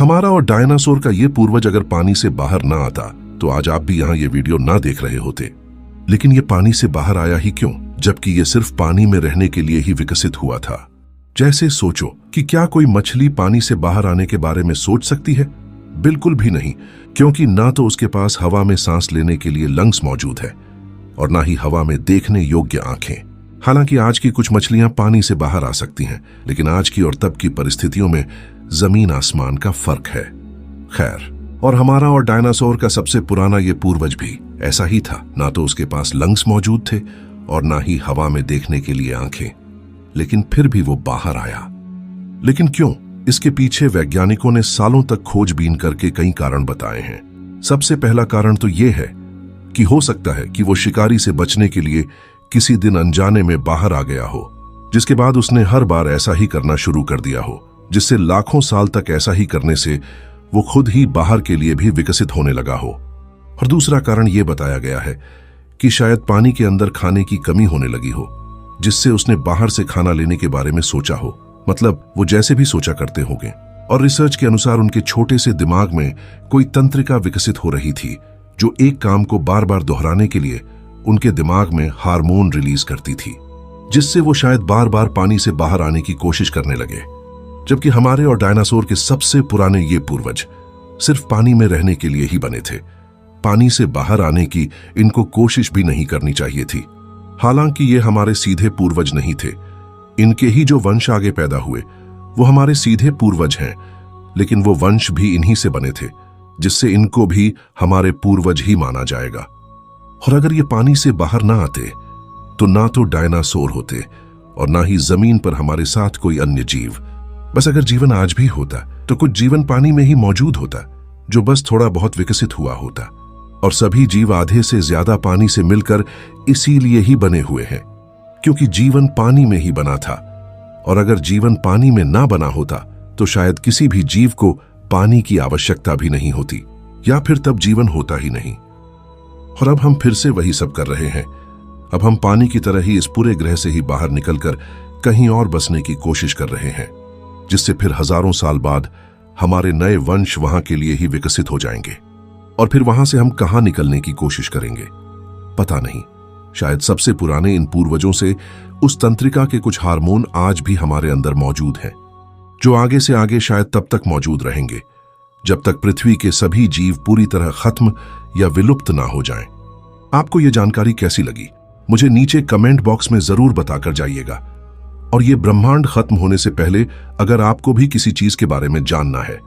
हमारा और डायनासोर का ये पूर्वज अगर पानी से बाहर ना आता तो आज आप भी यहाँ ये वीडियो ना देख रहे होते। लेकिन ये पानी से बाहर आया ही क्यों, जबकि ये सिर्फ पानी में रहने के लिए ही विकसित हुआ था। जैसे सोचो कि क्या कोई मछली पानी से बाहर आने के बारे में सोच सकती है? बिल्कुल भी नहीं, क्योंकि ना तो उसके पास हवा में सांस लेने के लिए लंग्स मौजूद है और ना ही हवा में देखने योग्य आंखें। हालांकि आज की कुछ मछलियां पानी से बाहर आ सकती हैं, लेकिन आज की और तब की परिस्थितियों में जमीन आसमान का फर्क है। खैर, और हमारा और डायनासोर का सबसे पुराना ये पूर्वज भी ऐसा ही था। ना तो उसके पास लंग्स मौजूद थे और ना ही हवा में देखने के लिए आंखें, लेकिन फिर भी वो बाहर आया। लेकिन क्यों? इसके पीछे वैज्ञानिकों ने सालों तक खोजबीन करके कई कारण बताए हैं। सबसे पहला कारण तो ये है कि हो सकता है कि वो शिकारी से बचने के लिए किसी दिन अनजाने में बाहर आ गया हो, जिसके बाद उसने हर बार ऐसा ही करना शुरू कर दिया हो, जिससे लाखों साल तक ऐसा ही करने से वो खुद ही बाहर के लिए भी विकसित होने लगा हो। और दूसरा कारण ये बताया गया है कि शायद पानी के अंदर खाने की कमी होने लगी हो, जिससे उसने बाहर से खाना लेने के बारे में सोचा हो। मतलब वो जैसे भी सोचा करते होंगे। और रिसर्च के अनुसार उनके छोटे से दिमाग में कोई तंत्रिका विकसित हो रही थी जो एक काम को बार बार दोहराने के लिए उनके दिमाग में हार्मोन रिलीज करती थी, जिससे वो शायद बार बार पानी से बाहर आने की कोशिश करने लगे। जबकि हमारे और डायनासोर के सबसे पुराने ये पूर्वज सिर्फ पानी में रहने के लिए ही बने थे। पानी से बाहर आने की इनको कोशिश भी नहीं करनी चाहिए थी। हालांकि ये हमारे सीधे पूर्वज नहीं थे, इनके ही जो वंश आगे पैदा हुए वो हमारे सीधे पूर्वज हैं, लेकिन वो वंश भी इन्हीं से बने थे, जिससे इनको भी हमारे पूर्वज ही माना जाएगा। और अगर ये पानी से बाहर ना आते तो ना तो डायनासोर होते और ना ही जमीन पर हमारे साथ कोई अन्य जीव। बस अगर जीवन आज भी होता तो कुछ जीवन पानी में ही मौजूद होता, जो बस थोड़ा बहुत विकसित हुआ होता। और सभी जीव आधे से ज्यादा पानी से मिलकर इसीलिए ही बने हुए हैं, क्योंकि जीवन पानी में ही बना था। और अगर जीवन पानी में ना बना होता तो शायद किसी भी जीव को पानी की आवश्यकता भी नहीं होती, या फिर तब जीवन होता ही नहीं। और अब हम फिर से वही सब कर रहे हैं। अब हम पानी की तरह ही इस पूरे ग्रह से ही बाहर निकलकर कहीं और बसने की कोशिश कर रहे हैं, जिससे फिर हजारों साल बाद हमारे नए वंश वहां के लिए ही विकसित हो जाएंगे। और फिर वहां से हम कहां निकलने की कोशिश करेंगे पता नहीं। शायद सबसे पुराने इन पूर्वजों से उस तंत्रिका के कुछ हार्मोन आज भी हमारे अंदर मौजूद हैं, जो आगे से आगे शायद तब तक मौजूद रहेंगे जब तक पृथ्वी के सभी जीव पूरी तरह खत्म या विलुप्त ना हो जाएं। आपको यह जानकारी कैसी लगी मुझे नीचे कमेंट बॉक्स में जरूर बताकर जाइएगा। और ये ब्रह्मांड खत्म होने से पहले अगर आपको भी किसी चीज के बारे में जानना है